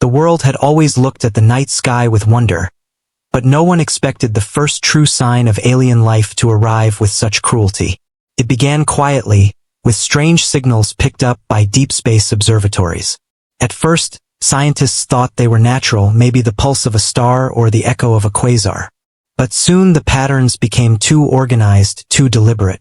The world had always looked at the night sky with wonder, but no one expected the first true sign of alien life to arrive with such cruelty. It began quietly, with strange signals picked up by deep space observatories. At first, scientists thought they were natural, maybe the pulse of a star or the echo of a quasar. But soon the patterns became too organized, too deliberate.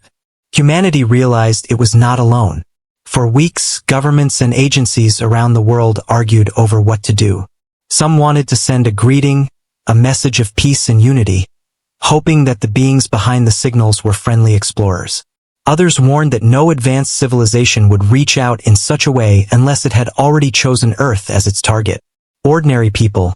Humanity realized it was not alone. For weeks, governments and agencies around the world argued over what to do. Some wanted to send a greeting, a message of peace and unity, hoping that the beings behind the signals were friendly explorers. Others warned that no advanced civilization would reach out in such a way unless it had already chosen Earth as its target. Ordinary people,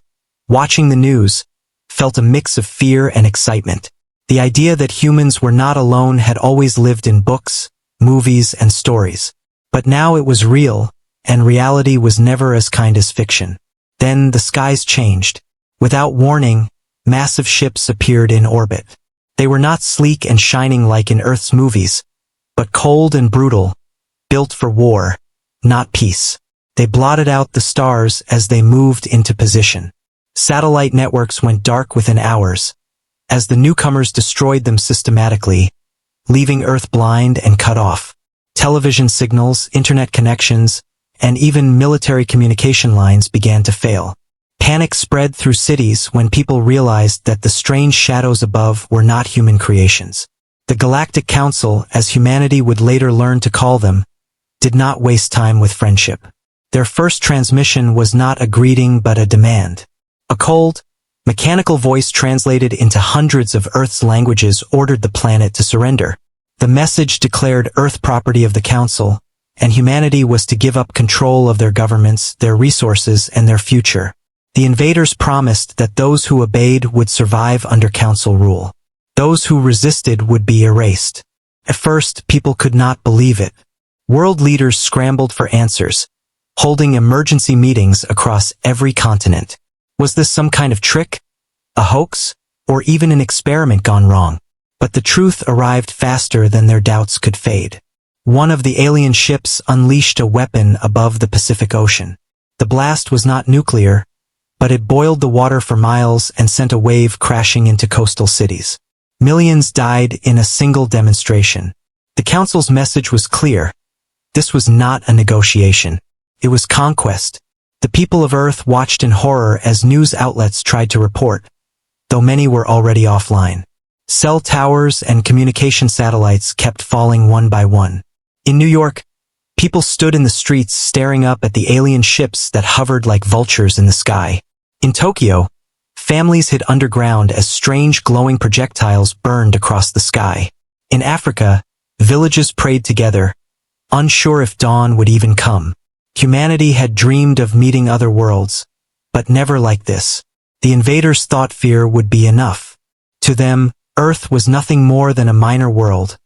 watching the news, felt a mix of fear and excitement. The idea that humans were not alone had always lived in books, movies, and stories. But now it was real, and reality was never as kind as fiction. Then the skies changed. Without warning, massive ships appeared in orbit. They were not sleek and shining like in Earth's movies, but cold and brutal, built for war, not peace. They blotted out the stars as they moved into position. Satellite networks went dark within hours, as the newcomers destroyed them systematically, leaving Earth blind and cut off. Television signals, internet connections, and even military communication lines began to fail. Panic spread through cities when people realized that the strange shadows above were not human creations. The Galactic Council, as humanity would later learn to call them, did not waste time with friendship. Their first transmission was not a greeting but a demand. A cold, mechanical voice translated into hundreds of Earth's languages ordered the planet to surrender. The message declared Earth property of the Council, and humanity was to give up control of their governments, their resources, and their future. The invaders promised that those who obeyed would survive under Council rule. Those who resisted would be erased. At first, people could not believe it. World leaders scrambled for answers, holding emergency meetings across every continent. Was this some kind of trick, a hoax, or even an experiment gone wrong? But the truth arrived faster than their doubts could fade. One of the alien ships unleashed a weapon above the Pacific Ocean. The blast was not nuclear, but it boiled the water for miles and sent a wave crashing into coastal cities. Millions died in a single demonstration. The Council's message was clear. This was not a negotiation. It was conquest. The people of Earth watched in horror as news outlets tried to report, though many were already offline. Cell towers and communication satellites kept falling one by one. In New York, people stood in the streets staring up at the alien ships that hovered like vultures in the sky. In Tokyo, families hid underground as strange glowing projectiles burned across the sky. In Africa, villages prayed together, unsure if dawn would even come. Humanity had dreamed of meeting other worlds, but never like this. The invaders thought fear would be enough. To them, Earth was nothing more than a minor world,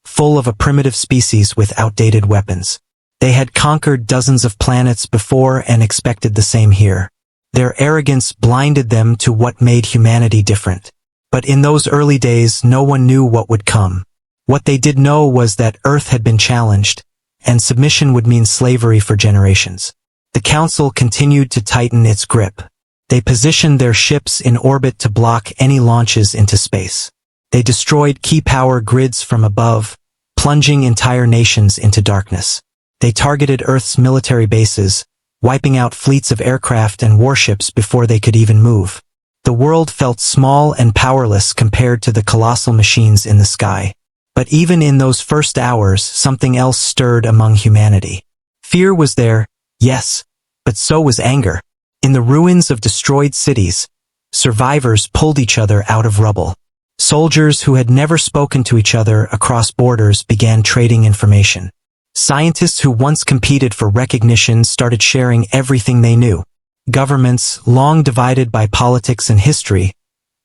full of a primitive species with outdated weapons. They had conquered dozens of planets before and expected the same here. Their arrogance blinded them to what made humanity different. But in those early days, no one knew what would come. What they did know was that Earth had been challenged, and submission would mean slavery for generations. The Council continued to tighten its grip. They positioned their ships in orbit to block any launches into space. They destroyed key power grids from above, plunging entire nations into darkness. They targeted Earth's military bases, wiping out fleets of aircraft and warships before they could even move. The world felt small and powerless compared to the colossal machines in the sky. But even in those first hours, something else stirred among humanity. Fear was there, yes, but so was anger. In the ruins of destroyed cities, survivors pulled each other out of rubble. Soldiers who had never spoken to each other across borders began trading information. Scientists who once competed for recognition started sharing everything they knew. Governments, long divided by politics and history,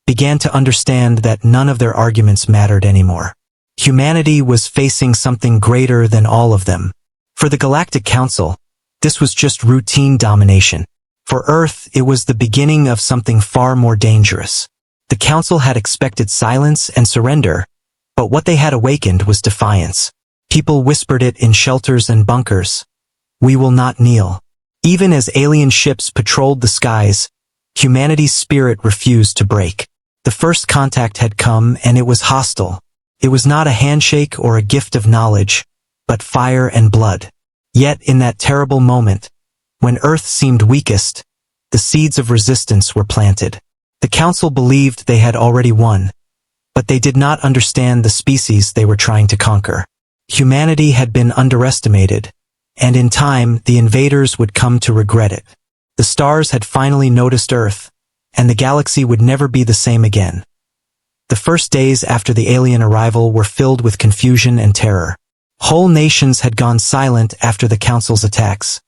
began to understand that none of their arguments mattered anymore. Humanity was facing something greater than all of them. For the Galactic Council, this was just routine domination. For Earth, it was the beginning of something far more dangerous. The Council had expected silence and surrender, but what they had awakened was defiance. People whispered it in shelters and bunkers. We will not kneel. Even as alien ships patrolled the skies, humanity's spirit refused to break. The first contact had come, and it was hostile. It was not a handshake or a gift of knowledge, but fire and blood. Yet in that terrible moment, when Earth seemed weakest, the seeds of resistance were planted. The Council believed they had already won, but they did not understand the species they were trying to conquer. Humanity had been underestimated, and in time the invaders would come to regret it. The stars had finally noticed Earth, and the galaxy would never be the same again. The first days after the alien arrival were filled with confusion and terror. Whole nations had gone silent after the Council's attacks.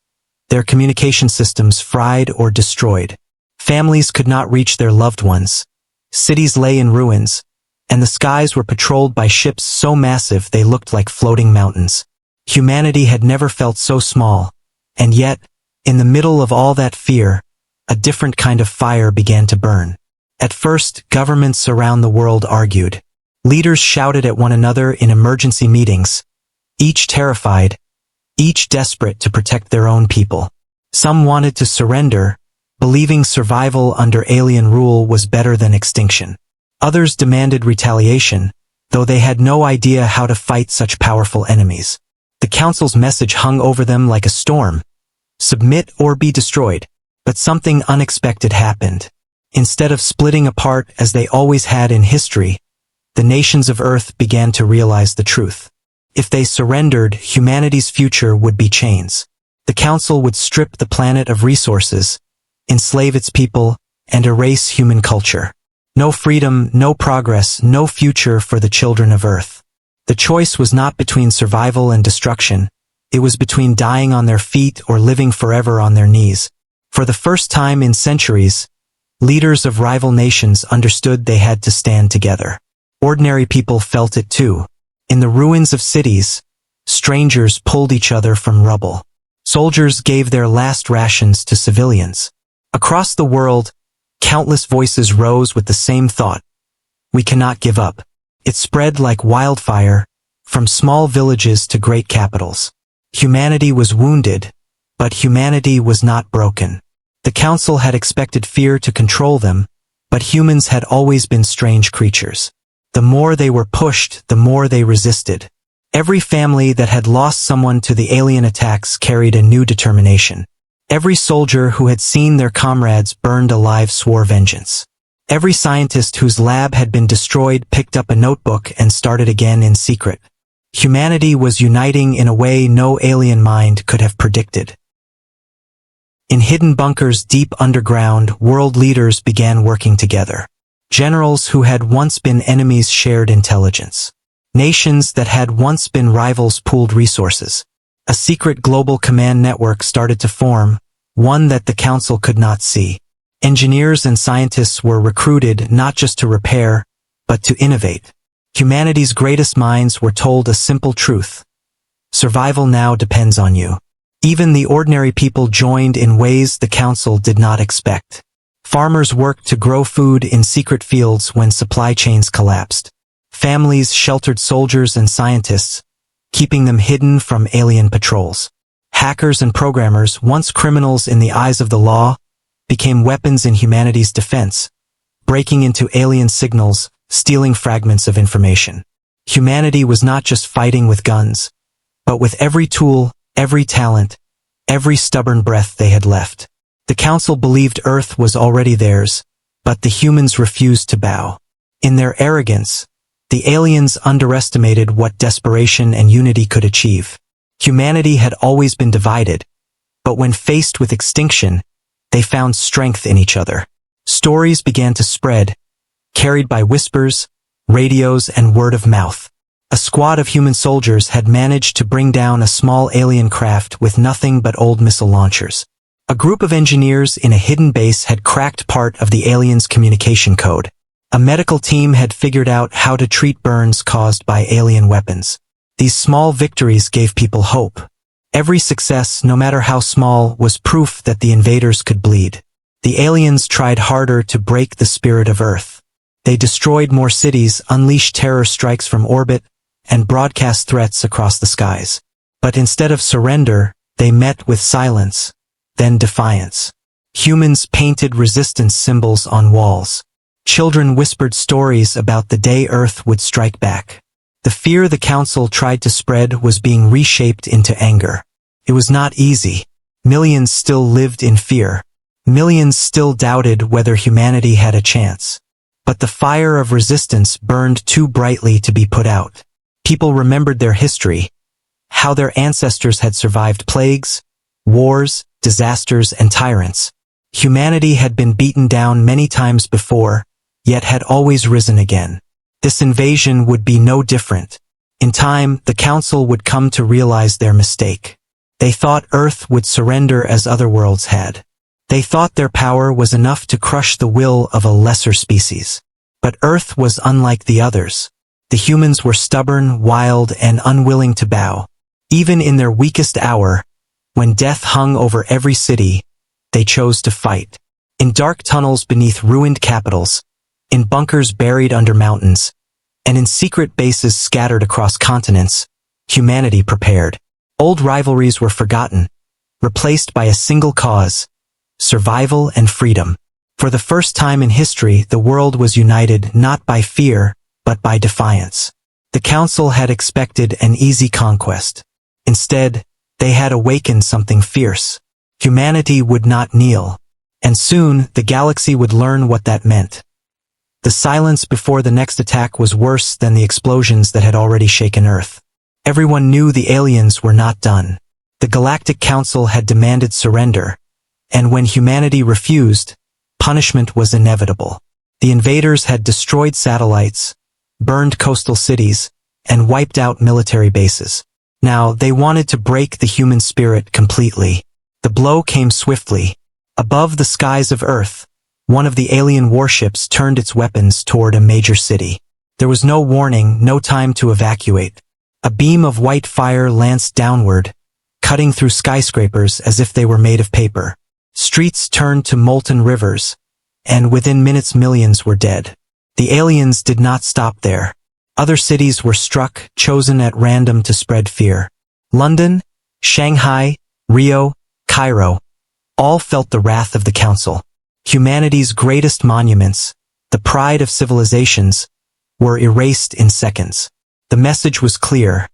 Their communication systems fried or destroyed. Families could not reach their loved ones. Cities lay in ruins, and the skies were patrolled by ships so massive they looked like floating mountains. Humanity had never felt so small, and yet, in the middle of all that fear, a different kind of fire began to burn. At first, governments around the world argued. Leaders shouted at one another in emergency meetings, each terrified, each desperate to protect their own people. Some wanted to surrender, believing survival under alien rule was better than extinction. Others demanded retaliation, though they had no idea how to fight such powerful enemies. The Council's message hung over them like a storm. Submit or be destroyed. But something unexpected happened. Instead of splitting apart as they always had in history, the nations of Earth began to realize the truth. If they surrendered, humanity's future would be chains. The Council would strip the planet of resources, enslave its people, and erase human culture. No freedom, no progress, no future for the children of Earth. The choice was not between survival and destruction. It was between dying on their feet or living forever on their knees. For the first time in centuries, leaders of rival nations understood they had to stand together. Ordinary people felt it too. In the ruins of cities, strangers pulled each other from rubble. Soldiers gave their last rations to civilians. Across the world, countless voices rose with the same thought. We cannot give up. It spread like wildfire, from small villages to great capitals. Humanity was wounded, but humanity was not broken. The Council had expected fear to control them, but humans had always been strange creatures. The more they were pushed, the more they resisted. Every family that had lost someone to the alien attacks carried a new determination. Every soldier who had seen their comrades burned alive swore vengeance. Every scientist whose lab had been destroyed picked up a notebook and started again in secret. Humanity was uniting in a way no alien mind could have predicted. In hidden bunkers deep underground, world leaders began working together. Generals who had once been enemies shared intelligence. Nations that had once been rivals pooled resources. A secret global command network started to form, one that the Council could not see. Engineers and scientists were recruited not just to repair, but to innovate. Humanity's greatest minds were told a simple truth. Survival now depends on you. Even the ordinary people joined in ways the Council did not expect. Farmers worked to grow food in secret fields when supply chains collapsed. Families sheltered soldiers and scientists, keeping them hidden from alien patrols. Hackers and programmers, once criminals in the eyes of the law, became weapons in humanity's defense, breaking into alien signals, stealing fragments of information. Humanity was not just fighting with guns, but with every tool, every talent, every stubborn breath they had left. The Council believed Earth was already theirs, but the humans refused to bow. In their arrogance, the aliens underestimated what desperation and unity could achieve. Humanity had always been divided, but when faced with extinction, they found strength in each other. Stories began to spread, carried by whispers, radios, and word of mouth. A squad of human soldiers had managed to bring down a small alien craft with nothing but old missile launchers. A group of engineers in a hidden base had cracked part of the aliens' communication code. A medical team had figured out how to treat burns caused by alien weapons. These small victories gave people hope. Every success, no matter how small, was proof that the invaders could bleed. The aliens tried harder to break the spirit of Earth. They destroyed more cities, unleashed terror strikes from orbit, and broadcast threats across the skies. But instead of surrender, they met with silence. then defiance. Humans painted resistance symbols on walls. Children whispered stories about the day Earth would strike back. The fear the council tried to spread was being reshaped into anger. It was not easy. Millions still lived in fear. Millions still doubted whether humanity had a chance. But the fire of resistance burned too brightly to be put out. People remembered their history, how their ancestors had survived plagues, wars, disasters, and tyrants. Humanity had been beaten down many times before, yet had always risen again. This invasion would be no different. In time, the council would come to realize their mistake. They thought Earth would surrender as other worlds had. They thought their power was enough to crush the will of a lesser species. But Earth was unlike the others. The humans were stubborn, wild, and unwilling to bow. Even in their weakest hour, when death hung over every city, they chose to fight. In dark tunnels beneath ruined capitals, in bunkers buried under mountains, and in secret bases scattered across continents, humanity prepared. Old rivalries were forgotten, replaced by a single cause: survival and freedom. For the first time in history, the world was united not by fear, but by defiance. The council had expected an easy conquest. Instead, they had awakened something fierce. Humanity would not kneel, and soon the galaxy would learn what that meant. The silence before the next attack was worse than the explosions that had already shaken Earth. Everyone knew the aliens were not done. The Galactic Council had demanded surrender, and when humanity refused, punishment was inevitable. The invaders had destroyed satellites, burned coastal cities, and wiped out military bases. Now, they wanted to break the human spirit completely. The blow came swiftly. Above the skies of Earth, one of the alien warships turned its weapons toward a major city. There was no warning, no time to evacuate. A beam of white fire lanced downward, cutting through skyscrapers as if they were made of paper. Streets turned to molten rivers, and within minutes millions were dead. The aliens did not stop there. Other cities were struck, chosen at random to spread fear. London, Shanghai, Rio, Cairo, all felt the wrath of the council. Humanity's greatest monuments, the pride of civilizations, were erased in seconds. The message was clear: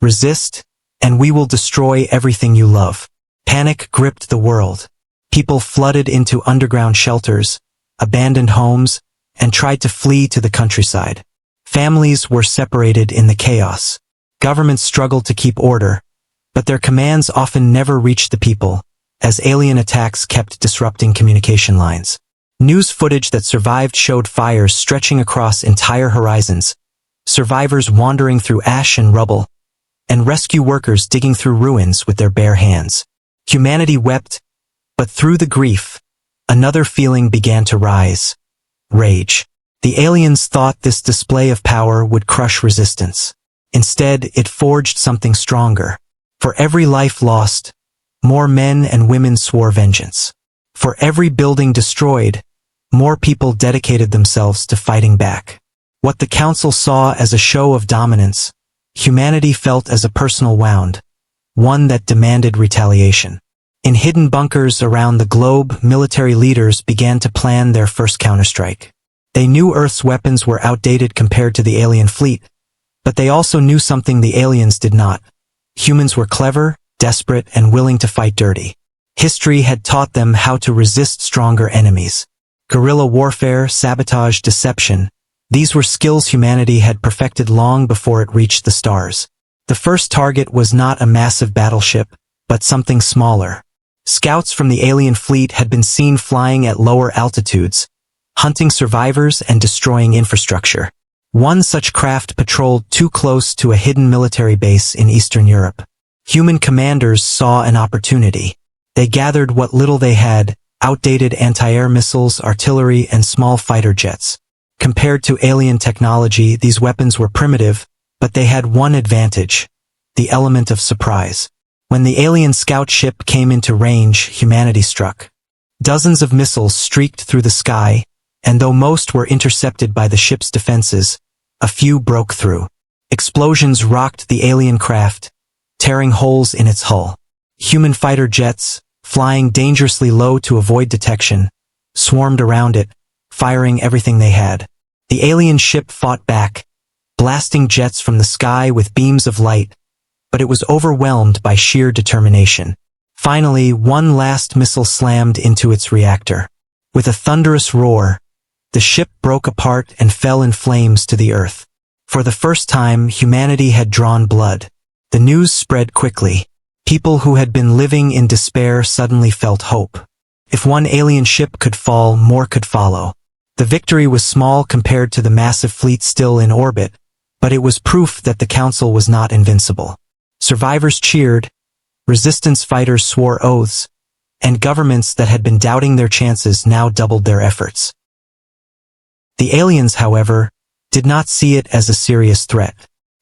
resist, and we will destroy everything you love. Panic gripped the world. People flooded into underground shelters, abandoned homes, and tried to flee to the countryside. Families were separated in the chaos. Governments struggled to keep order, but their commands often never reached the people, as alien attacks kept disrupting communication lines. News footage that survived showed fires stretching across entire horizons, survivors wandering through ash and rubble, and rescue workers digging through ruins with their bare hands. Humanity wept, but through the grief, another feeling began to rise: rage. The aliens thought this display of power would crush resistance. Instead, it forged something stronger. For every life lost, more men and women swore vengeance. For every building destroyed, more people dedicated themselves to fighting back. What the council saw as a show of dominance, humanity felt as a personal wound, one that demanded retaliation. In hidden bunkers around the globe, military leaders began to plan their first counterstrike. They knew Earth's weapons were outdated compared to the alien fleet, but they also knew something the aliens did not. Humans were clever, desperate, and willing to fight dirty. History had taught them how to resist stronger enemies. Guerrilla warfare, sabotage, deception. These were skills humanity had perfected long before it reached the stars. The first target was not a massive battleship, but something smaller. Scouts from the alien fleet had been seen flying at lower altitudes, hunting survivors and destroying infrastructure. One such craft patrolled too close to a hidden military base in Eastern Europe. Human commanders saw an opportunity. They gathered what little they had: outdated anti-air missiles, artillery, and small fighter jets. Compared to alien technology, these weapons were primitive, but they had one advantage: the element of surprise. When the alien scout ship came into range, humanity struck. Dozens of missiles streaked through the sky, and though most were intercepted by the ship's defenses, a few broke through. Explosions rocked the alien craft, tearing holes in its hull. Human fighter jets, flying dangerously low to avoid detection, swarmed around it, firing everything they had. The alien ship fought back, blasting jets from the sky with beams of light, but it was overwhelmed by sheer determination. Finally, one last missile slammed into its reactor. With a thunderous roar, the ship broke apart and fell in flames to the earth. For the first time, humanity had drawn blood. The news spread quickly. People who had been living in despair suddenly felt hope. If one alien ship could fall, more could follow. The victory was small compared to the massive fleet still in orbit, but it was proof that the Council was not invincible. Survivors cheered, resistance fighters swore oaths, and governments that had been doubting their chances now doubled their efforts. The aliens, however, did not see it as a serious threat.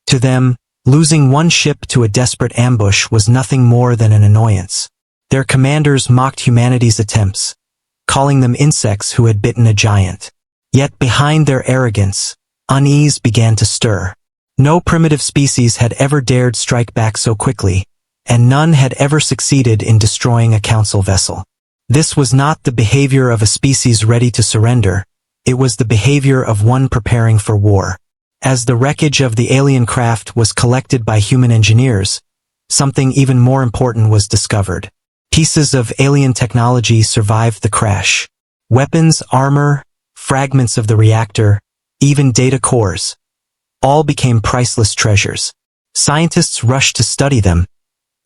To them, losing one ship to a desperate ambush was nothing more than an annoyance. Their commanders mocked humanity's attempts, calling them insects who had bitten a giant. Yet behind their arrogance, unease began to stir. No primitive species had ever dared strike back so quickly, and none had ever succeeded in destroying a council vessel. This was not the behavior of a species ready to surrender, it was the behavior of one preparing for war. As the wreckage of the alien craft was collected by human engineers, something even more important was discovered. Pieces of alien technology survived the crash. Weapons, armor, fragments of the reactor, even data cores. All became priceless treasures. Scientists rushed to study them,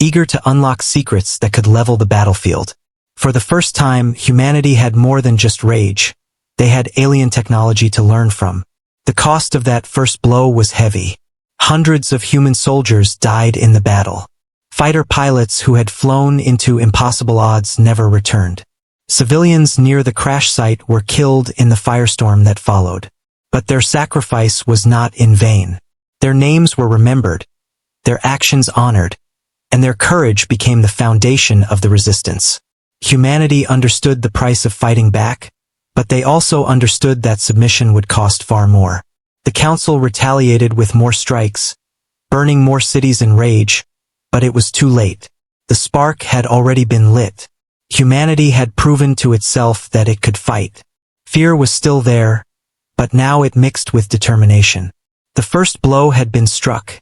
eager to unlock secrets that could level the battlefield. For the first time, humanity had more than just rage. They had alien technology to learn from. The cost of that first blow was heavy. Hundreds of human soldiers died in the battle. Fighter pilots who had flown into impossible odds never returned. Civilians near the crash site were killed in the firestorm that followed. But their sacrifice was not in vain. Their names were remembered, their actions honored, and their courage became the foundation of the resistance. Humanity understood the price of fighting back, but they also understood that submission would cost far more. The Council retaliated with more strikes, burning more cities in rage, but it was too late. The spark had already been lit. Humanity had proven to itself that it could fight. Fear was still there, but now it mixed with determination. The first blow had been struck,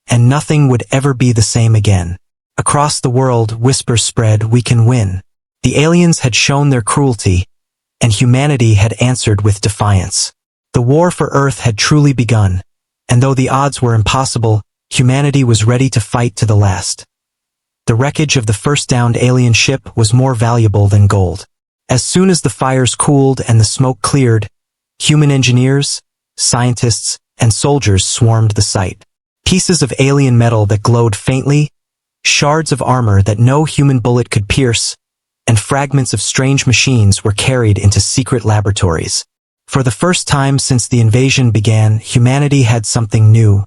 and nothing would ever be the same again. Across the world, whispers spread, "We can win." The aliens had shown their cruelty, and humanity had answered with defiance. The war for Earth had truly begun, and though the odds were impossible, humanity was ready to fight to the last. The wreckage of the first downed alien ship was more valuable than gold. As soon as the fires cooled and the smoke cleared, human engineers, scientists, and soldiers swarmed the site. Pieces of alien metal that glowed faintly, shards of armor that no human bullet could pierce, and fragments of strange machines were carried into secret laboratories. For the first time since the invasion began, humanity had something new: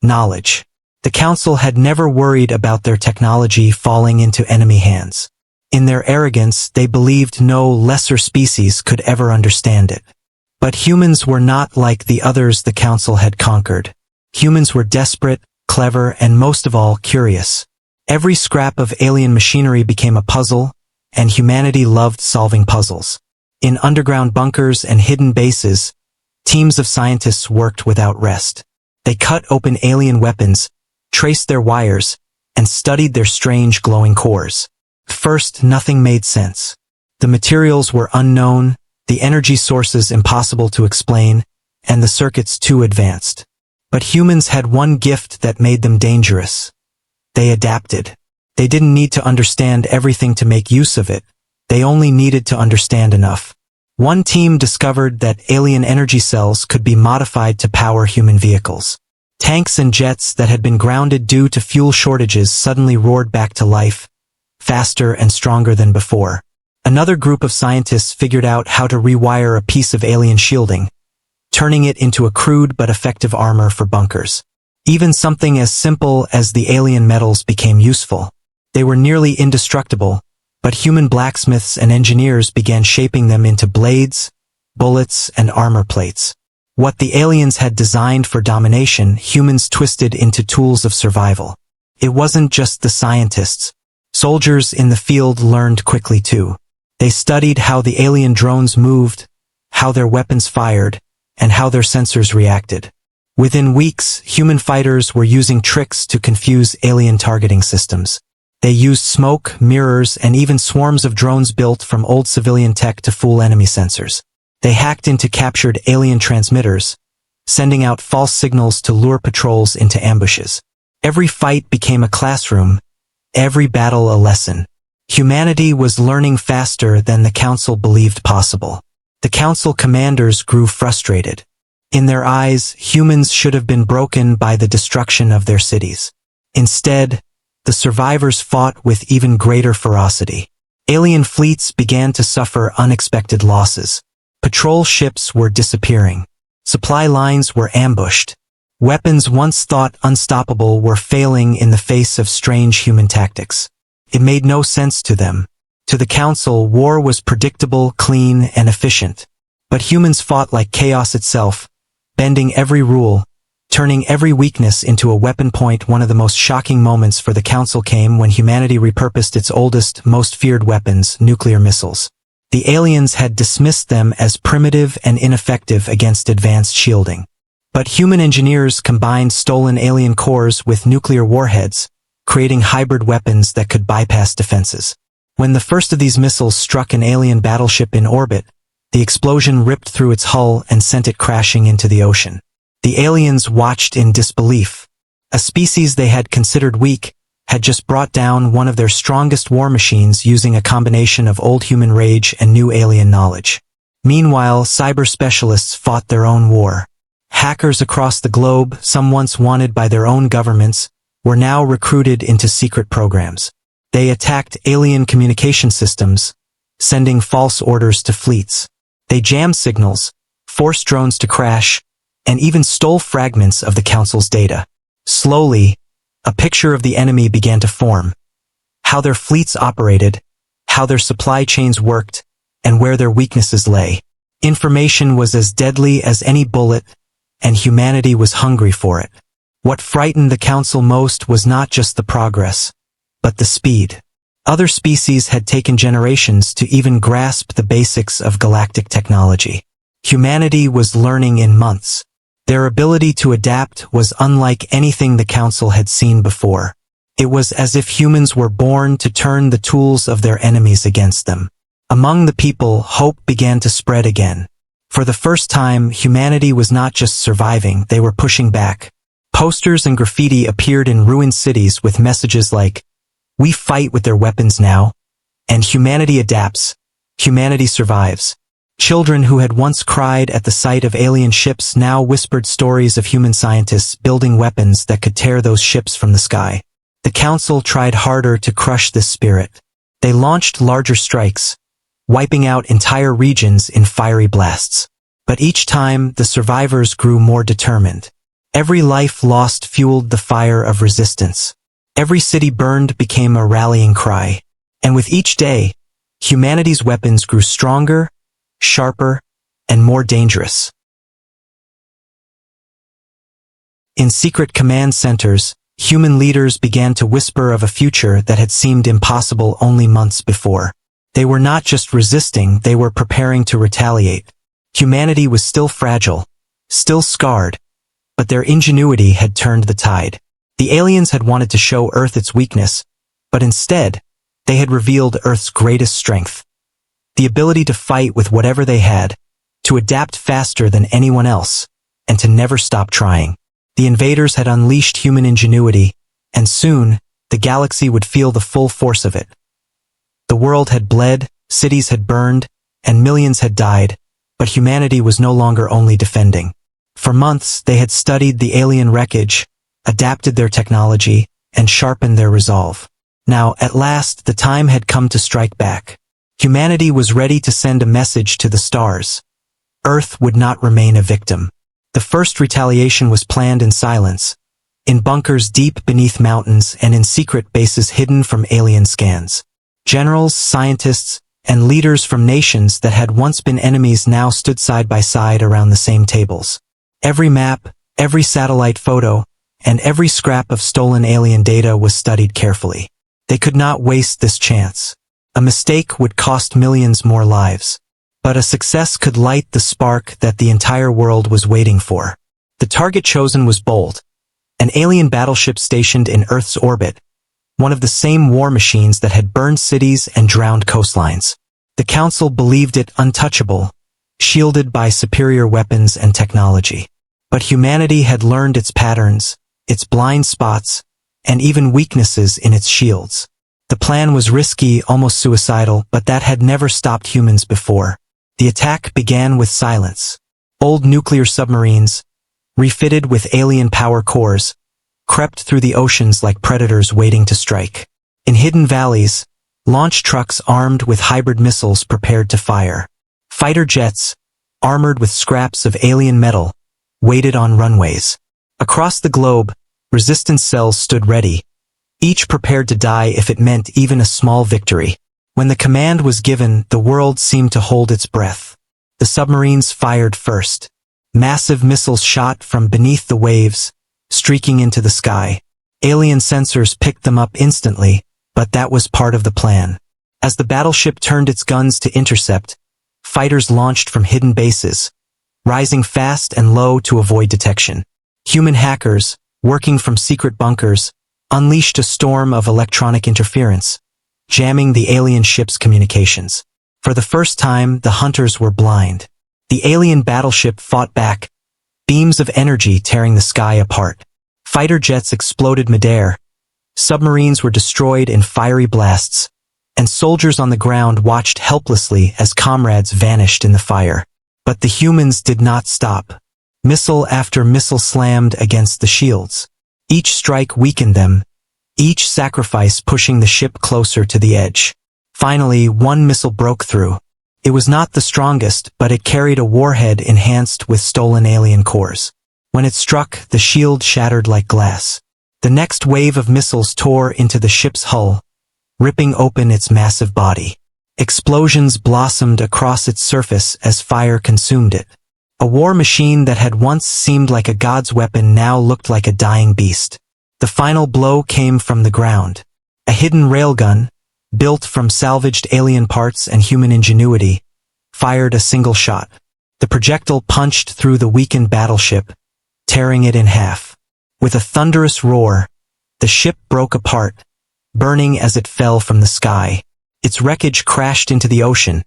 knowledge. The Council had never worried about their technology falling into enemy hands. In their arrogance, they believed no lesser species could ever understand it. But humans were not like the others the Council had conquered. Humans were desperate, clever, and most of all, curious. Every scrap of alien machinery became a puzzle, and humanity loved solving puzzles. In underground bunkers and hidden bases, teams of scientists worked without rest. They cut open alien weapons, traced their wires, and studied their strange glowing cores. First, nothing made sense. The materials were unknown, the energy sources impossible to explain, and the circuits too advanced. But humans had one gift that made them dangerous. They adapted. They didn't need to understand everything to make use of it. They only needed to understand enough. One team discovered that alien energy cells could be modified to power human vehicles. Tanks and jets that had been grounded due to fuel shortages suddenly roared back to life, faster and stronger than before. Another group of scientists figured out how to rewire a piece of alien shielding, turning it into a crude but effective armor for bunkers. Even something as simple as the alien metals became useful. They were nearly indestructible, but human blacksmiths and engineers began shaping them into blades, bullets, and armor plates. What the aliens had designed for domination, humans twisted into tools of survival. It wasn't just the scientists. Soldiers in the field learned quickly too. They studied how the alien drones moved, how their weapons fired, and how their sensors reacted. Within weeks, human fighters were using tricks to confuse alien targeting systems. They used smoke, mirrors, and even swarms of drones built from old civilian tech to fool enemy sensors. They hacked into captured alien transmitters, sending out false signals to lure patrols into ambushes. Every fight became a classroom, every battle a lesson. Humanity was learning faster than the Council believed possible. The Council commanders grew frustrated. In their eyes, humans should have been broken by the destruction of their cities. Instead, the survivors fought with even greater ferocity. Alien fleets began to suffer unexpected losses. Patrol ships were disappearing. Supply lines were ambushed. Weapons once thought unstoppable were failing in the face of strange human tactics. It made no sense to them. To the Council, war was predictable, clean, and efficient. But humans fought like chaos itself, bending every rule, turning every weakness into a weapon point. One of the most shocking moments for the Council came when humanity repurposed its oldest, most feared weapons, nuclear missiles. The aliens had dismissed them as primitive and ineffective against advanced shielding. But human engineers combined stolen alien cores with nuclear warheads, creating hybrid weapons that could bypass defenses. When the first of these missiles struck an alien battleship in orbit, the explosion ripped through its hull and sent it crashing into the ocean. The aliens watched in disbelief. A species they had considered weak had just brought down one of their strongest war machines using a combination of old human rage and new alien knowledge. Meanwhile, cyber specialists fought their own war. Hackers across the globe, some once wanted by their own governments, were now recruited into secret programs. They attacked alien communication systems, sending false orders to fleets. They jammed signals, forced drones to crash, and even stole fragments of the Council's data. Slowly, a picture of the enemy began to form. How their fleets operated, how their supply chains worked, and where their weaknesses lay. Information was as deadly as any bullet, and humanity was hungry for it. What frightened the Council most was not just the progress, but the speed. Other species had taken generations to even grasp the basics of galactic technology. Humanity was learning in months. Their ability to adapt was unlike anything the Council had seen before. It was as if humans were born to turn the tools of their enemies against them. Among the people, hope began to spread again. For the first time, humanity was not just surviving, they were pushing back. Posters and graffiti appeared in ruined cities with messages like, "We fight with their weapons now," and "Humanity adapts, humanity survives." Children who had once cried at the sight of alien ships now whispered stories of human scientists building weapons that could tear those ships from the sky. The Council tried harder to crush this spirit. They launched larger strikes, wiping out entire regions in fiery blasts. But each time, the survivors grew more determined. Every life lost fueled the fire of resistance. Every city burned became a rallying cry. And with each day, humanity's weapons grew stronger, sharper, and more dangerous. In secret command centers, human leaders began to whisper of a future that had seemed impossible only months before. They were not just resisting, they were preparing to retaliate. Humanity was still fragile, still scarred, but their ingenuity had turned the tide. The aliens had wanted to show Earth its weakness, but instead, they had revealed Earth's greatest strength. The ability to fight with whatever they had, to adapt faster than anyone else, and to never stop trying. The invaders had unleashed human ingenuity, and soon, the galaxy would feel the full force of it. The world had bled, cities had burned, and millions had died, but humanity was no longer only defending. For months, they had studied the alien wreckage, adapted their technology, and sharpened their resolve. Now, at last, the time had come to strike back. Humanity was ready to send a message to the stars. Earth would not remain a victim. The first retaliation was planned in silence, in bunkers deep beneath mountains and in secret bases hidden from alien scans. Generals, scientists, and leaders from nations that had once been enemies now stood side by side around the same tables. Every map, every satellite photo, and every scrap of stolen alien data was studied carefully. They could not waste this chance. A mistake would cost millions more lives. But a success could light the spark that the entire world was waiting for. The target chosen was bold. An alien battleship stationed in Earth's orbit, one of the same war machines that had burned cities and drowned coastlines. The Council believed it untouchable, shielded by superior weapons and technology. But humanity had learned its patterns, its blind spots, and even weaknesses in its shields. The plan was risky, almost suicidal, but that had never stopped humans before. The attack began with silence. Old nuclear submarines, refitted with alien power cores, crept through the oceans like predators waiting to strike. In hidden valleys, launch trucks armed with hybrid missiles prepared to fire. Fighter jets, armored with scraps of alien metal, waited on runways. Across the globe, resistance cells stood ready, each prepared to die if it meant even a small victory. When the command was given, the world seemed to hold its breath. The submarines fired first. Massive missiles shot from beneath the waves, streaking into the sky. Alien sensors picked them up instantly, but that was part of the plan. As the battleship turned its guns to intercept, fighters launched from hidden bases, rising fast and low to avoid detection. Human hackers, working from secret bunkers, unleashed a storm of electronic interference, jamming the alien ship's communications. For the first time, the hunters were blind. The alien battleship fought back, beams of energy tearing the sky apart. Fighter jets exploded midair, submarines were destroyed in fiery blasts, and soldiers on the ground watched helplessly as comrades vanished in the fire. But the humans did not stop. Missile after missile slammed against the shields. Each strike weakened them, each sacrifice pushing the ship closer to the edge. Finally, one missile broke through. It was not the strongest, but it carried a warhead enhanced with stolen alien cores. When it struck, the shield shattered like glass. The next wave of missiles tore into the ship's hull, ripping open its massive body. Explosions blossomed across its surface as fire consumed it. A war machine that had once seemed like a god's weapon now looked like a dying beast. The final blow came from the ground. A hidden railgun, built from salvaged alien parts and human ingenuity, fired a single shot. The projectile punched through the weakened battleship, tearing it in half. With a thunderous roar, the ship broke apart, burning as it fell from the sky. Its wreckage crashed into the ocean,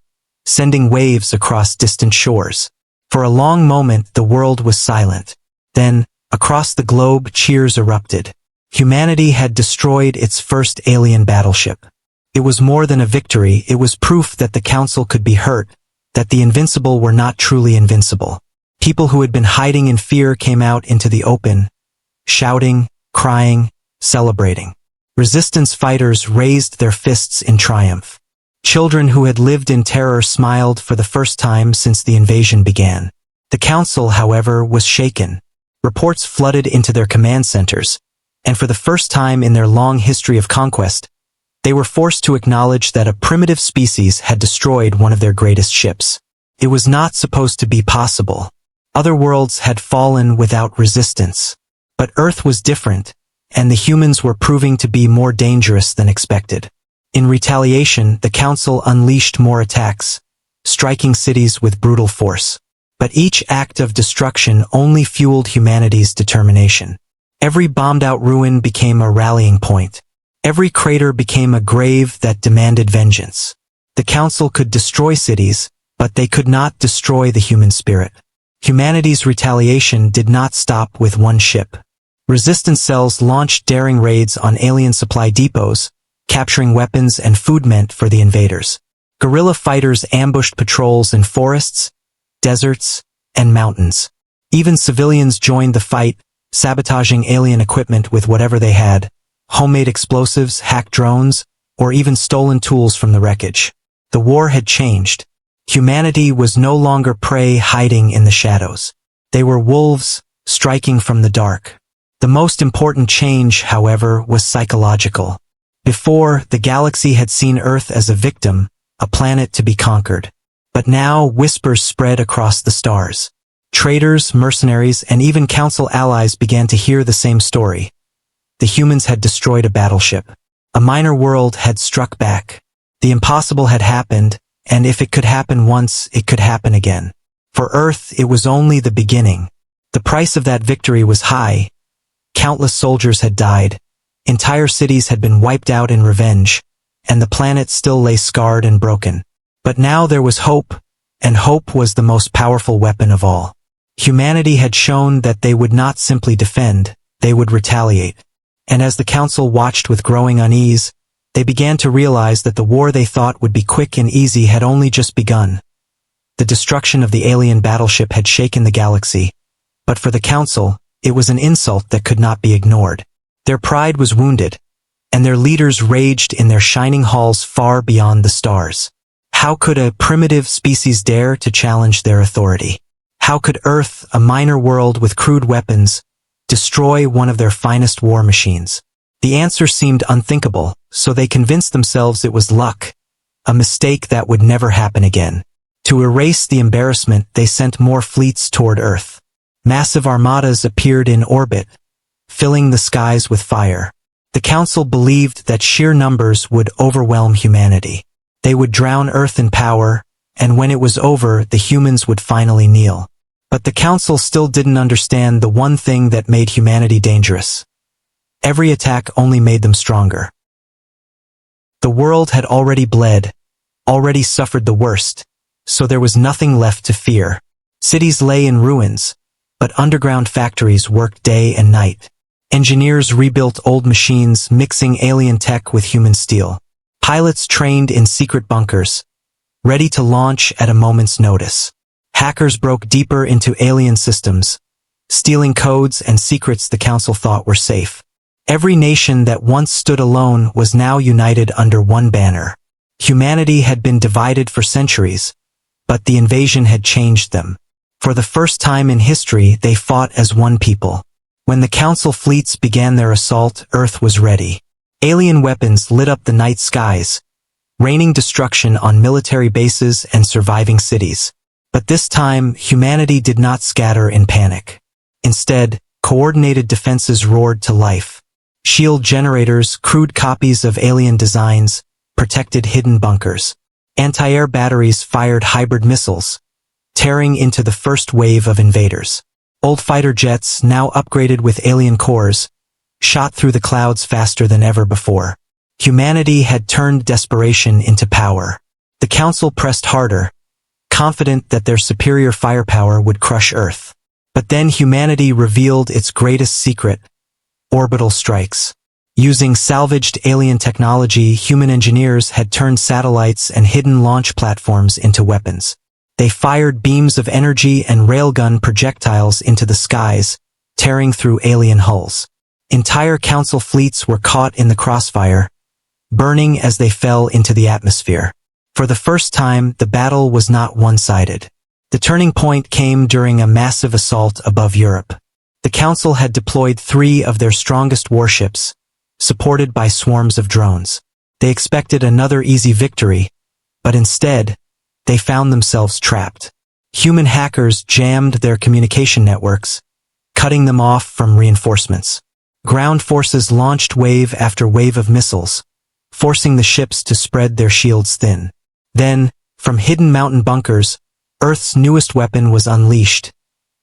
sending waves across distant shores. For a long moment, the world was silent. Then, across the globe, cheers erupted. Humanity had destroyed its first alien battleship. It was more than a victory, it was proof that the Council could be hurt, that the invincible were not truly invincible. People who had been hiding in fear came out into the open, shouting, crying, celebrating. Resistance fighters raised their fists in triumph. Children who had lived in terror smiled for the first time since the invasion began. The Council, however, was shaken. Reports flooded into their command centers, and for the first time in their long history of conquest, they were forced to acknowledge that a primitive species had destroyed one of their greatest ships. It was not supposed to be possible. Other worlds had fallen without resistance. But Earth was different, and the humans were proving to be more dangerous than expected. In retaliation, the Council unleashed more attacks, striking cities with brutal force. But each act of destruction only fueled humanity's determination. Every bombed-out ruin became a rallying point. Every crater became a grave that demanded vengeance. The Council could destroy cities, but they could not destroy the human spirit. Humanity's retaliation did not stop with one ship. Resistance cells launched daring raids on alien supply depots, capturing weapons and food meant for the invaders. Guerrilla fighters ambushed patrols in forests, deserts, and mountains. Even civilians joined the fight, sabotaging alien equipment with whatever they had, homemade explosives, hacked drones, or even stolen tools from the wreckage. The war had changed. Humanity was no longer prey hiding in the shadows. They were wolves, striking from the dark. The most important change, however, was psychological. Before, the galaxy had seen Earth as a victim, a planet to be conquered. But now, whispers spread across the stars. Traitors, mercenaries, and even Council allies began to hear the same story. The humans had destroyed a battleship. A minor world had struck back. The impossible had happened, and if it could happen once, it could happen again. For Earth, it was only the beginning. The price of that victory was high. Countless soldiers had died, entire cities had been wiped out in revenge, and the planet still lay scarred and broken. But now there was hope, and hope was the most powerful weapon of all. Humanity had shown that they would not simply defend, they would retaliate. And as the Council watched with growing unease, they began to realize that the war they thought would be quick and easy had only just begun. The destruction of the alien battleship had shaken the galaxy, but for the Council, it was an insult that could not be ignored. Their pride was wounded, and their leaders raged in their shining halls far beyond the stars. How could a primitive species dare to challenge their authority? How could Earth, a minor world with crude weapons, destroy one of their finest war machines? The answer seemed unthinkable, so they convinced themselves it was luck, a mistake that would never happen again. To erase the embarrassment, they sent more fleets toward Earth. Massive armadas appeared in orbit, filling the skies with fire. The Council believed that sheer numbers would overwhelm humanity. They would drown Earth in power, and when it was over, the humans would finally kneel. But the Council still didn't understand the one thing that made humanity dangerous. Every attack only made them stronger. The world had already bled, already suffered the worst, so there was nothing left to fear. Cities lay in ruins, but underground factories worked day and night. Engineers rebuilt old machines, mixing alien tech with human steel. Pilots trained in secret bunkers, ready to launch at a moment's notice. Hackers broke deeper into alien systems, stealing codes and secrets the Council thought were safe. Every nation that once stood alone was now united under one banner. Humanity had been divided for centuries, but the invasion had changed them. For the first time in history, they fought as one people. When the Council fleets began their assault, Earth was ready. Alien weapons lit up the night skies, raining destruction on military bases and surviving cities. But this time, humanity did not scatter in panic. Instead, coordinated defenses roared to life. Shield generators, crude copies of alien designs, protected hidden bunkers. Anti-air batteries fired hybrid missiles, tearing into the first wave of invaders. Old fighter jets, now upgraded with alien cores, shot through the clouds faster than ever before. Humanity had turned desperation into power. The Council pressed harder, confident that their superior firepower would crush Earth. But then humanity revealed its greatest secret: orbital strikes. Using salvaged alien technology, human engineers had turned satellites and hidden launch platforms into weapons. They fired beams of energy and railgun projectiles into the skies, tearing through alien hulls. Entire Council fleets were caught in the crossfire, burning as they fell into the atmosphere. For the first time, the battle was not one-sided. The turning point came during a massive assault above Europe. The Council had deployed 3 of their strongest warships, supported by swarms of drones. They expected another easy victory, but instead, they found themselves trapped. Human hackers jammed their communication networks, cutting them off from reinforcements. Ground forces launched wave after wave of missiles, forcing the ships to spread their shields thin. Then, from hidden mountain bunkers, Earth's newest weapon was unleashed: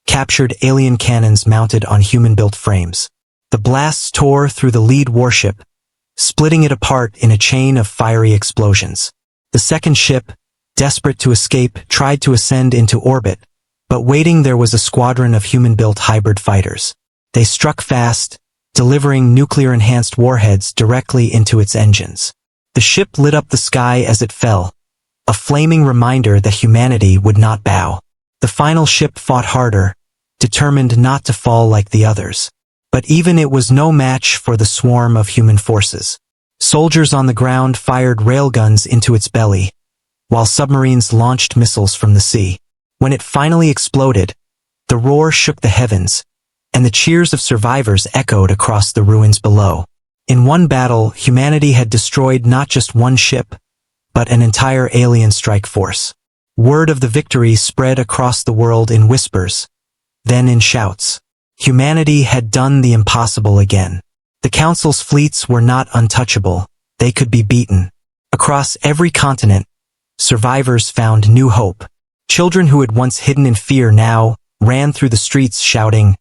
captured alien cannons mounted on human-built frames. The blasts tore through the lead warship, splitting it apart in a chain of fiery explosions. The second ship, desperate to escape, tried to ascend into orbit, but waiting there was a squadron of human-built hybrid fighters. They struck fast, delivering nuclear-enhanced warheads directly into its engines. The ship lit up the sky as it fell, a flaming reminder that humanity would not bow. The final ship fought harder, determined not to fall like the others. But even it was no match for the swarm of human forces. Soldiers on the ground fired railguns into its belly, while submarines launched missiles from the sea. When it finally exploded, the roar shook the heavens, and the cheers of survivors echoed across the ruins below. In one battle, humanity had destroyed not just one ship, but an entire alien strike force. Word of the victory spread across the world in whispers, then in shouts. Humanity had done the impossible again. The Council's fleets were not untouchable, They could be beaten. Across every continent, survivors found new hope. Children who had once hidden in fear now ran through the streets shouting,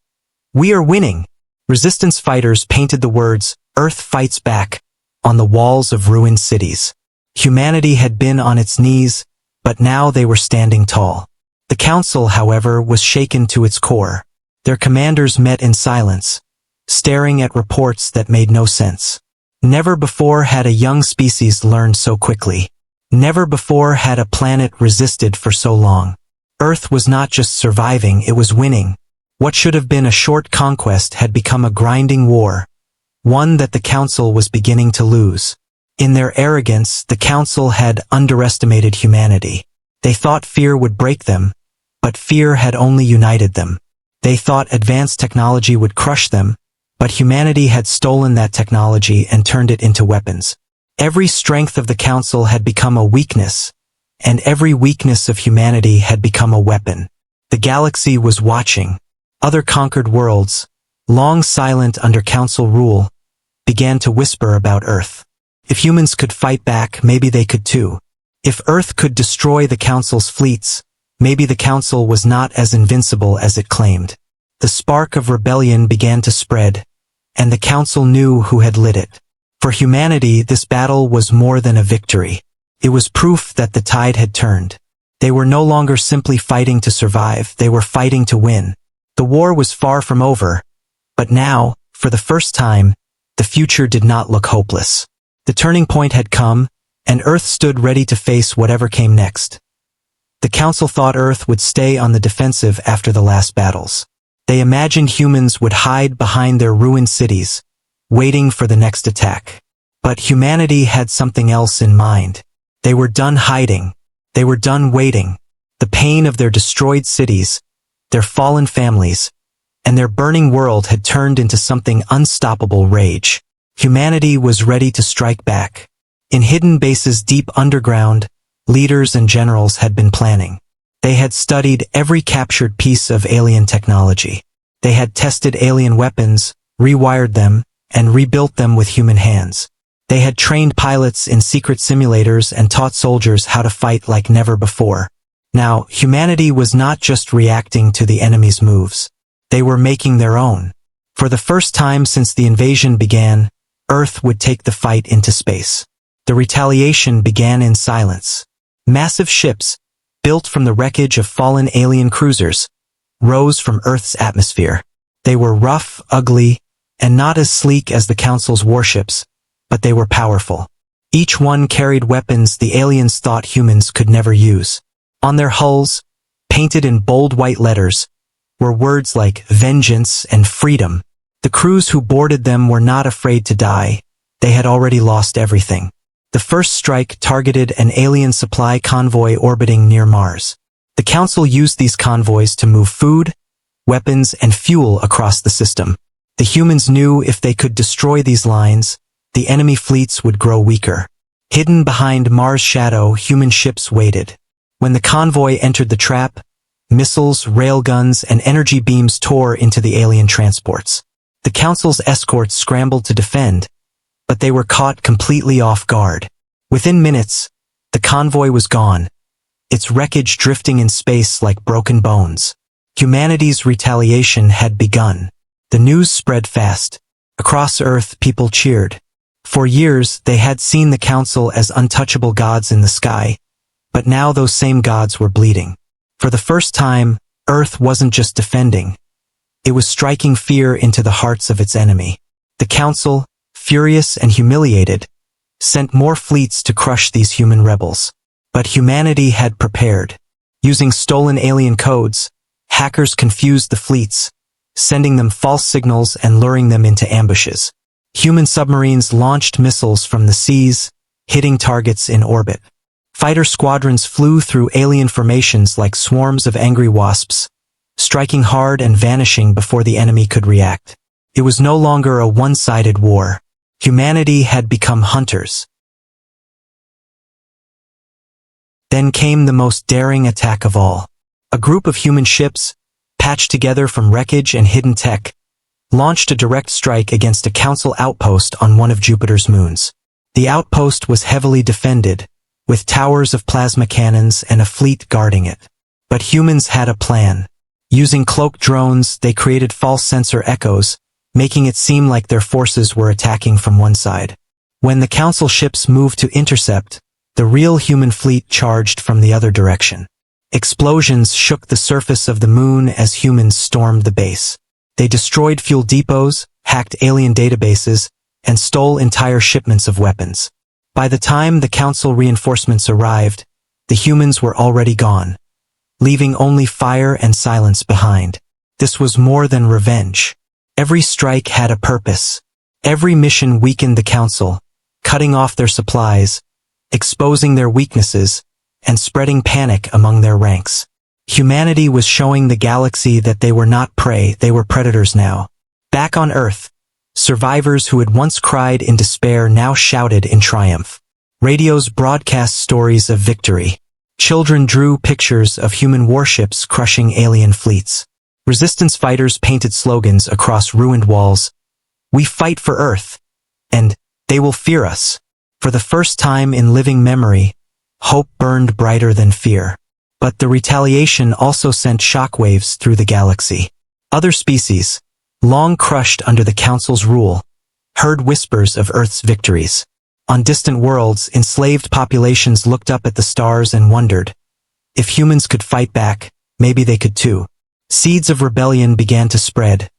"We are winning!" Resistance fighters painted the words, "Earth fights back," on the walls of ruined cities. Humanity had been on its knees, but now they were standing tall. The council, however, was shaken to its core. Their commanders met in silence, staring at reports that made no sense. Never before had a young species learned so quickly. Never before had a planet resisted for so long. Earth was not just surviving, it was winning. What should have been a short conquest had become a grinding war, one that the council was beginning to lose. In their arrogance, the council had underestimated humanity. They thought fear would break them, but fear had only united them. They thought advanced technology would crush them, but humanity had stolen that technology and turned it into weapons. Every strength of the council had become a weakness, and every weakness of humanity had become a weapon. The galaxy was watching. Other conquered worlds, long silent under council rule, began to whisper about Earth. If humans could fight back, maybe they could too. If Earth could destroy the council's fleets, maybe the council was not as invincible as it claimed. The spark of rebellion began to spread, and the council knew who had lit it. For humanity, this battle was more than a victory. It was proof that the tide had turned. They were no longer simply fighting to survive, they were fighting to win. The war was far from over, but now, for the first time, the future did not look hopeless. The turning point had come, and Earth stood ready to face whatever came next. The council thought Earth would stay on the defensive after the last battles. They imagined humans would hide behind their ruined cities, waiting for the next attack. But humanity had something else in mind. They were done hiding. They were done waiting. The pain of their destroyed cities, their fallen families, and their burning world had turned into something unstoppable rage. Humanity was ready to strike back. In hidden bases deep underground, leaders and generals had been planning. They had studied every captured piece of alien technology. They had tested alien weapons, rewired them, and rebuilt them with human hands. They had trained pilots in secret simulators and taught soldiers how to fight like never before. Now, humanity was not just reacting to the enemy's moves. They were making their own. For the first time since the invasion began, Earth would take the fight into space. The retaliation began in silence. Massive ships, built from the wreckage of fallen alien cruisers, rose from Earth's atmosphere. They were rough, ugly, and not as sleek as the Council's warships, but they were powerful. Each one carried weapons the aliens thought humans could never use. On their hulls, painted in bold white letters, were words like vengeance and freedom. The crews who boarded them were not afraid to die. They had already lost everything. The first strike targeted an alien supply convoy orbiting near Mars. The Council used these convoys to move food, weapons, and fuel across the system. The humans knew if they could destroy these lines, the enemy fleets would grow weaker. Hidden behind Mars' shadow, human ships waited. When the convoy entered the trap, missiles, railguns, and energy beams tore into the alien transports. The Council's escorts scrambled to defend, but they were caught completely off guard. Within minutes, the convoy was gone, its wreckage drifting in space like broken bones. Humanity's retaliation had begun. The news spread fast. Across Earth, people cheered. For years, they had seen the Council as untouchable gods in the sky, but now those same gods were bleeding. For the first time, Earth wasn't just defending. It was striking fear into the hearts of its enemy. The Council, furious and humiliated, sent more fleets to crush these human rebels. But humanity had prepared. Using stolen alien codes, hackers confused the fleets, sending them false signals and luring them into ambushes. Human submarines launched missiles from the seas, hitting targets in orbit. Fighter squadrons flew through alien formations like swarms of angry wasps, striking hard and vanishing before the enemy could react. It was no longer a one-sided war. Humanity had become hunters. Then came the most daring attack of all. A group of human ships, patched together from wreckage and hidden tech, launched a direct strike against a Council outpost on one of Jupiter's moons. The outpost was heavily defended, with towers of plasma cannons and a fleet guarding it. But humans had a plan. Using cloaked drones, they created false sensor echoes, making it seem like their forces were attacking from one side. When the Council ships moved to intercept, the real human fleet charged from the other direction. Explosions shook the surface of the moon as humans stormed the base. They destroyed fuel depots, hacked alien databases, and stole entire shipments of weapons. By the time the Council reinforcements arrived, the humans were already gone, leaving only fire and silence behind. This was more than revenge. Every strike had a purpose. Every mission weakened the Council, cutting off their supplies, exposing their weaknesses, and spreading panic among their ranks. Humanity was showing the galaxy that they were not prey, they were predators now. Back on Earth, survivors who had once cried in despair now shouted in triumph. Radios broadcast stories of victory. Children drew pictures of human warships crushing alien fleets. Resistance fighters painted slogans across ruined walls. "We fight for Earth," and "They will fear us." For the first time in living memory, hope burned brighter than fear. But the Retaliation also sent shockwaves through the galaxy. Other species, long crushed under the Council's rule, heard whispers of Earth's victories. On distant worlds, enslaved populations looked up at the stars and wondered, if humans could fight back, maybe they could too. Seeds of rebellion began to spread,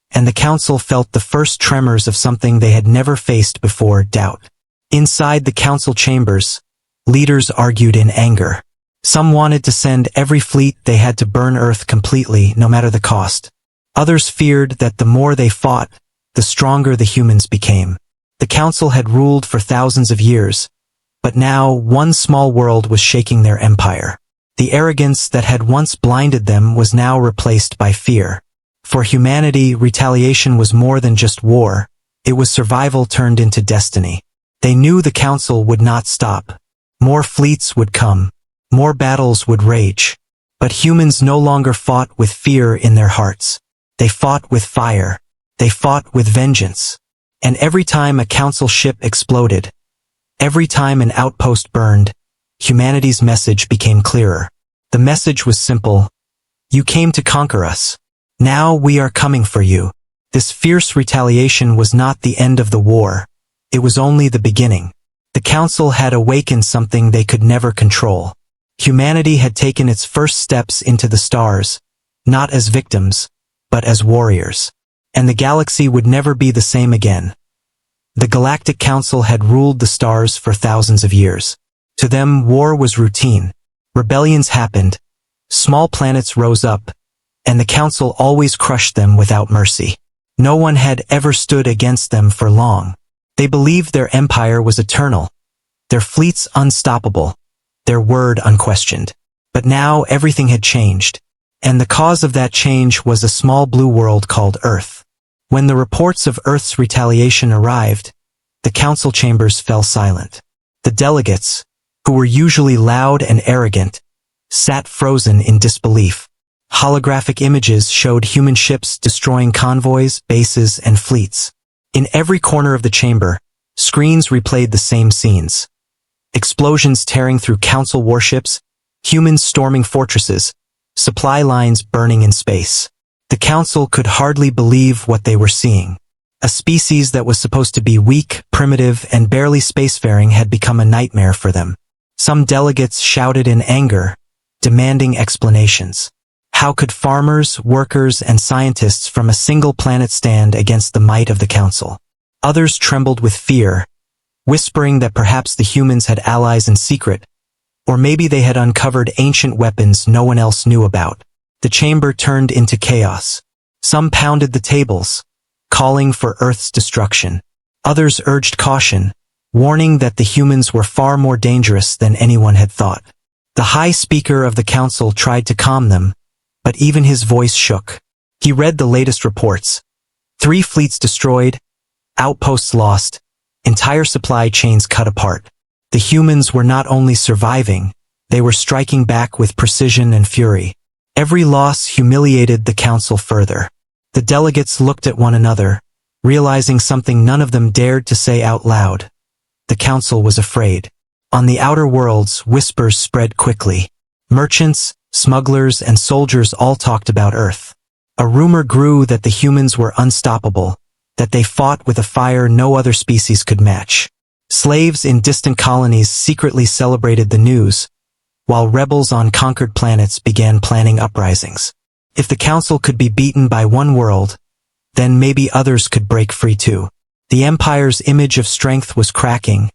and the Council felt the first tremors of something they had never faced before: doubt. Inside the Council chambers, leaders argued in anger. Some wanted to send every fleet they had to burn Earth completely, no matter the cost. Others feared that the more they fought, the stronger the humans became. The Council had ruled for thousands of years, but now one small world was shaking their empire. The arrogance that had once blinded them was now replaced by fear. For humanity, Retaliation was more than just war. It was survival turned into destiny. They knew the Council would not stop. More fleets would come. More battles would rage. But humans no longer fought with fear in their hearts. They fought with fire. They fought with vengeance. And every time a Council ship exploded, every time an outpost burned, humanity's message became clearer. The message was simple: you came to conquer us. Now we are coming for you. This fierce retaliation was not the end of the war. It was only the beginning. The Council had awakened something they could never control. Humanity had taken its first steps into the stars, not as victims, but as warriors. And the galaxy would never be the same again. The Galactic Council had ruled the stars for thousands of years. To them, war was routine. Rebellions happened. Small planets rose up, and the Council always crushed them without mercy. No one had ever stood against them for long. They believed their empire was eternal, their fleets unstoppable, their word unquestioned. But now everything had changed, and the cause of that change was a small blue world called Earth. When the reports of Earth's retaliation arrived, the Council chambers fell silent. The delegates, who were usually loud and arrogant, sat frozen in disbelief. Holographic images showed human ships destroying convoys, bases, and fleets. In every corner of the chamber, screens replayed the same scenes. Explosions tearing through Council warships, humans storming fortresses, supply lines burning in space. The Council could hardly believe what they were seeing. A species that was supposed to be weak, primitive, and barely spacefaring had become a nightmare for them. Some delegates shouted in anger, demanding explanations. How could farmers, workers, and scientists from a single planet stand against the might of the Council? Others trembled with fear, whispering that perhaps the humans had allies in secret, or maybe they had uncovered ancient weapons no one else knew about. The chamber turned into chaos. Some pounded the tables, calling for Earth's destruction. Others urged caution, warning that the humans were far more dangerous than anyone had thought. The High Speaker of the Council tried to calm them, but even his voice shook. He read the latest reports. 3 fleets destroyed, outposts lost, entire supply chains cut apart. The humans were not only surviving, they were striking back with precision and fury. Every loss humiliated the Council further. The delegates looked at one another, realizing something none of them dared to say out loud. the council was afraid. On the outer worlds, whispers spread quickly. Merchants, smugglers, and soldiers all talked about Earth. A rumor grew that the humans were unstoppable, that they fought with a fire no other species could match. Slaves in distant colonies secretly celebrated the news, while rebels on conquered planets began planning uprisings. If the council could be beaten by one world, then maybe others could break free too. The Empire's image of strength was cracking,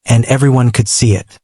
and everyone could see it.